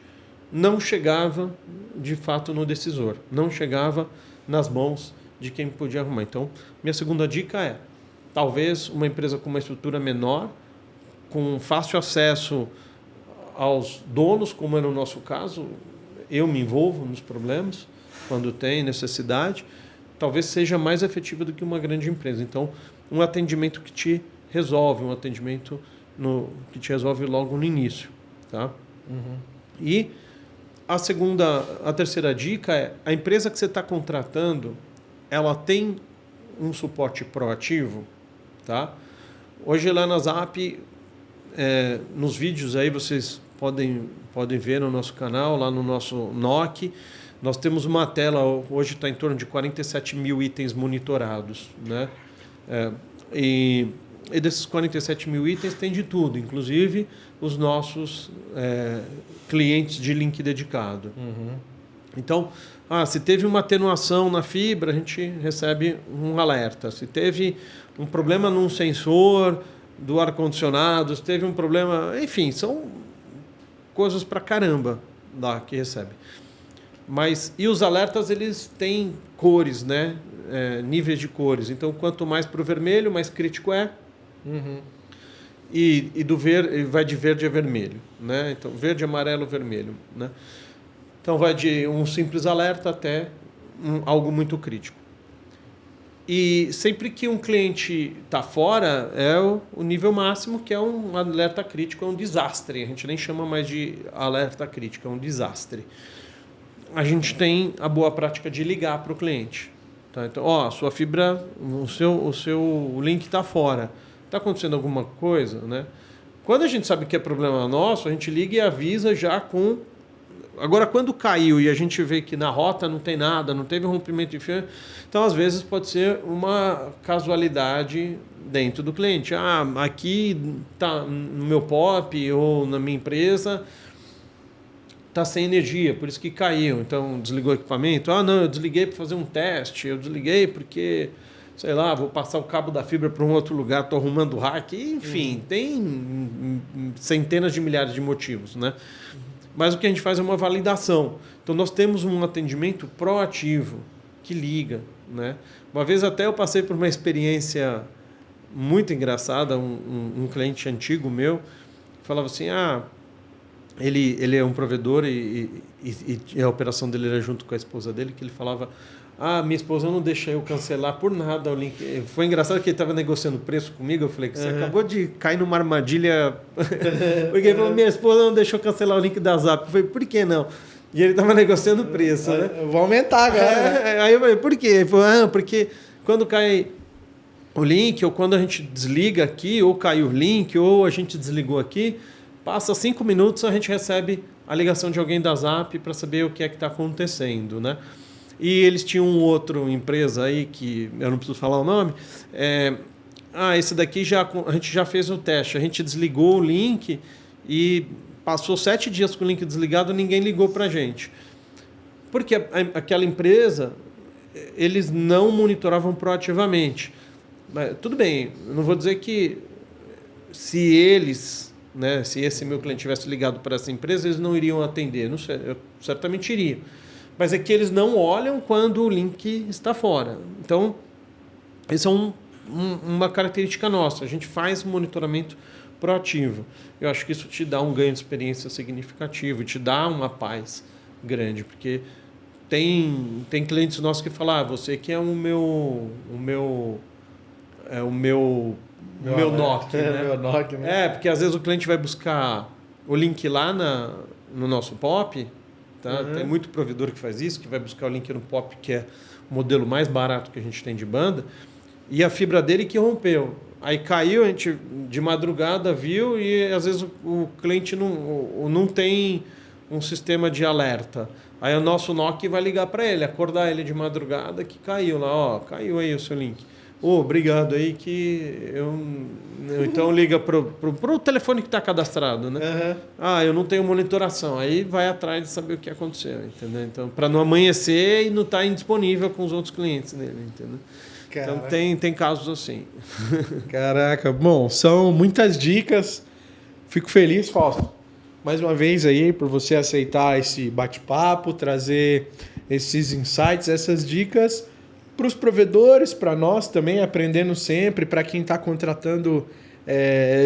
não chegava, de fato, no decisor, não chegava nas mãos de quem podia arrumar. Então, minha segunda dica é, talvez uma empresa com uma estrutura menor, com fácil acesso aos donos, como é no nosso caso, eu me envolvo nos problemas quando tem necessidade, talvez seja mais efetiva do que uma grande empresa. Então, um atendimento que te resolve, um atendimento que te resolve logo no início. Tá? Uhum. E a terceira dica é, a empresa que você está contratando, ela tem um suporte proativo. Tá? Hoje lá na Zap, nos vídeos aí vocês podem ver no nosso canal, lá no nosso NOC. Nós temos uma tela, hoje está em torno de 47 mil itens monitorados. Né? E desses 47 mil itens tem de tudo, inclusive os nossos clientes de link dedicado. Uhum. Então, se teve uma atenuação na fibra, a gente recebe um alerta. Se teve um problema num sensor do ar-condicionado, se teve um problema... Enfim, são coisas pra caramba lá que recebe. E os alertas, eles têm cores, né? Níveis de cores. Então, quanto mais para o vermelho, mais crítico é. Uhum. E do verde, vai de verde a vermelho, né? Então, verde, amarelo, vermelho, né? Então, vai de um simples alerta até algo muito crítico. E sempre que um cliente está fora, é o nível máximo, que é um alerta crítico, é um desastre. A gente nem chama mais de alerta crítico, é um desastre. A gente tem a boa prática de ligar para o cliente. Tá? Então, a sua fibra, o seu link está fora. Está acontecendo alguma coisa, né? Quando a gente sabe que é problema nosso, a gente liga e avisa já com... Agora, quando caiu e a gente vê que na rota não tem nada, não teve rompimento de fio, então, às vezes, pode ser uma casualidade dentro do cliente. Aqui tá no meu POP ou na minha empresa está sem energia, por isso que caiu. Então, desligou o equipamento. Não, eu desliguei para fazer um teste, eu desliguei porque... sei lá, vou passar o cabo da fibra para um outro lugar, estou arrumando o rack, enfim, tem centenas de milhares de motivos, né? Mas o que a gente faz é uma validação. Então, nós temos um atendimento proativo, que liga, né? Uma vez até eu passei por uma experiência muito engraçada, um cliente antigo meu falava assim, ele é um provedor e a operação dele era junto com a esposa dele, que ele falava... minha esposa não deixa eu cancelar por nada o link. Foi engraçado que ele estava negociando preço comigo. Eu falei que você acabou de cair numa armadilha. Porque ele falou, minha esposa não deixou cancelar o link da Zap. Eu falei, por que não? E ele estava negociando o preço, né? Eu vou aumentar agora. Aí eu falei, por quê? Ele falou, porque quando cai o link, ou quando a gente desliga aqui, ou cai o link, ou a gente desligou aqui, passa 5 minutos, a gente recebe a ligação de alguém da Zap para saber o que é que está acontecendo, né? E eles tinham outra empresa aí, que eu não preciso falar o nome. Esse daqui a gente já fez o teste. A gente desligou o link e passou 7 dias com o link desligado, ninguém ligou para a gente. Porque aquela empresa, eles não monitoravam proativamente. Mas, tudo bem, eu não vou dizer que se eles, né, se esse meu cliente tivesse ligado para essa empresa, eles não iriam atender. Não sei, eu certamente iria. Mas é que eles não olham quando o link está fora. Então, essa é uma característica nossa. A gente faz monitoramento proativo. Eu acho que isso te dá um ganho de experiência significativo, te dá uma paz grande, porque tem clientes nossos que falam, você que é o meu NOC. Né? Meu NOC, né? Porque às vezes o cliente vai buscar o link lá no nosso POP. Tá? Tem muito provedor que faz isso, que vai buscar o link no POP, que é o modelo mais barato que a gente tem de banda, e a fibra dele que rompeu. Aí caiu, a gente de madrugada viu, e às vezes o cliente não tem um sistema de alerta. Aí o nosso NOC vai ligar para ele, acordar ele de madrugada que caiu lá, caiu aí o seu link. Obrigado aí que então liga pro telefone que está cadastrado, né? Eu não tenho monitoração. Aí vai atrás de saber o que aconteceu, entendeu? Então, para não amanhecer e não estar indisponível com os outros clientes dele, entendeu? Caraca. Então, tem casos assim. Caraca, bom, são muitas dicas. Fico feliz, Fausto, mais uma vez aí por você aceitar esse bate-papo, trazer esses insights, essas dicas para os provedores, para nós também, aprendendo sempre, para quem está contratando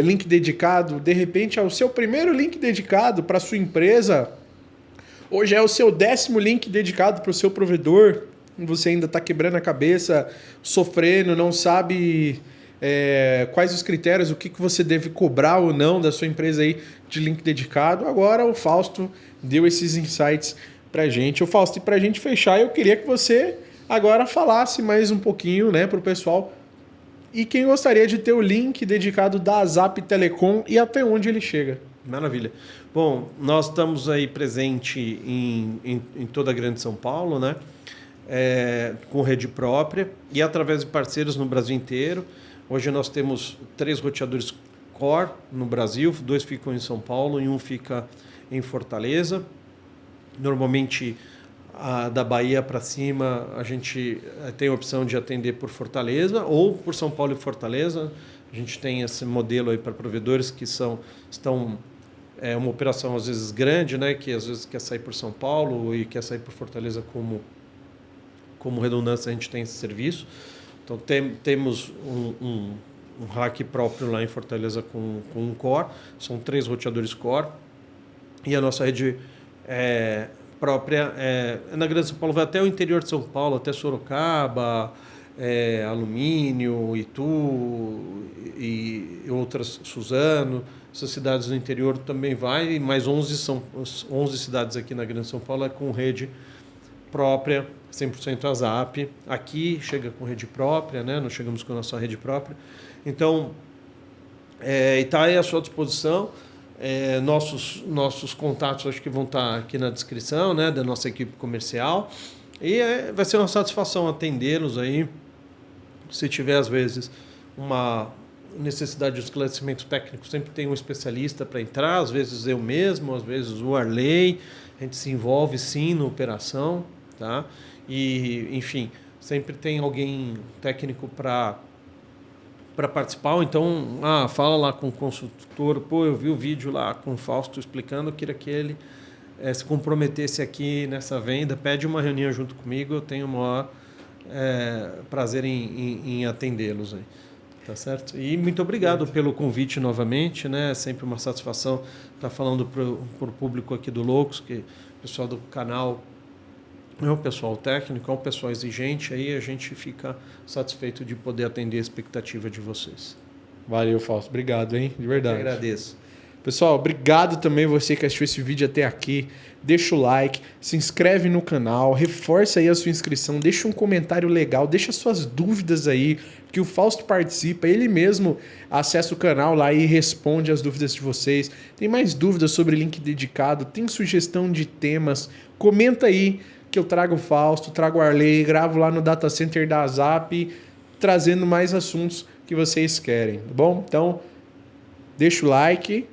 link dedicado, de repente é o seu primeiro link dedicado para a sua empresa, hoje é o seu 10º link dedicado para o seu provedor, você ainda está quebrando a cabeça, sofrendo, não sabe quais os critérios, o que você deve cobrar ou não da sua empresa aí de link dedicado. Agora o Fausto deu esses insights para a gente. O Fausto, e para a gente fechar, eu queria que você agora falasse mais um pouquinho, né, para o pessoal, e quem gostaria de ter o link dedicado da Zap Telecom e até onde ele chega. Maravilha. Bom, nós estamos aí presente em toda a Grande São Paulo, né, com rede própria e através de parceiros no Brasil inteiro. Hoje nós temos 3 roteadores Core no Brasil, 2 ficam em São Paulo e 1 fica em Fortaleza. Normalmente da Bahia para cima, a gente tem a opção de atender por Fortaleza ou por São Paulo e Fortaleza. A gente tem esse modelo aí para provedores que estão uma operação às vezes grande, né, que às vezes quer sair por São Paulo e quer sair por Fortaleza como redundância, a gente tem esse serviço. Então temos um rack próprio lá em Fortaleza com um core, são 3 roteadores core, e a nossa rede própria na Grande São Paulo vai até o interior de São Paulo, até Sorocaba, Alumínio, Itu e outras, Suzano, essas cidades do interior também vai, e mais 11 cidades aqui na Grande São Paulo com rede própria, 100% ASAP. Aqui chega com rede própria, né? Nós chegamos com a nossa rede própria. Então, está aí à sua disposição. Nossos contatos acho que vão estar aqui na descrição, né? Da nossa equipe comercial. E vai ser uma satisfação atendê-los aí. Se tiver, às vezes, uma necessidade de esclarecimento técnico, sempre tem um especialista para entrar, às vezes eu mesmo, às vezes o Arley, a gente se envolve sim na operação, tá? E, enfim, sempre tem alguém técnico para participar, ou então, fala lá com o consultor, eu vi o vídeo lá com o Fausto explicando, eu queria que ele se comprometesse aqui nessa venda, pede uma reunião junto comigo, eu tenho o maior prazer em atendê-los aí. Tá certo? E muito obrigado pelo convite novamente, né? É sempre uma satisfação estar falando para o público aqui do Loucos, que o pessoal do canal é um pessoal técnico, é um pessoal exigente, aí a gente fica satisfeito de poder atender a expectativa de vocês. Valeu, Fausto. Obrigado, hein? De verdade. Eu agradeço. Pessoal, obrigado também você que assistiu esse vídeo até aqui. Deixa o like, se inscreve no canal, reforça aí a sua inscrição, deixa um comentário legal, deixa suas dúvidas aí, que o Fausto participa, ele mesmo acessa o canal lá e responde as dúvidas de vocês. Tem mais dúvidas sobre link dedicado, tem sugestão de temas, comenta aí que eu trago o Fausto, trago o Arley, gravo lá no Data Center da ASAP, trazendo mais assuntos que vocês querem, tá bom? Então, deixa o like,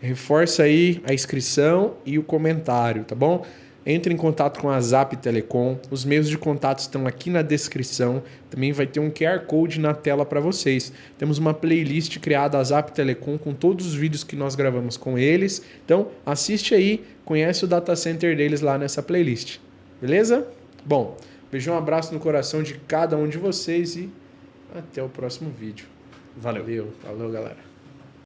reforça aí a inscrição e o comentário, tá bom? Entre em contato com a Zap Telecom. Os meios de contato estão aqui na descrição. Também vai ter um QR Code na tela para vocês. Temos uma playlist criada a Zap Telecom com todos os vídeos que nós gravamos com eles. Então, assiste aí, conhece o data center deles lá nessa playlist. Beleza? Bom, beijão, um abraço no coração de cada um de vocês e até o próximo vídeo. Valeu. Falou, galera.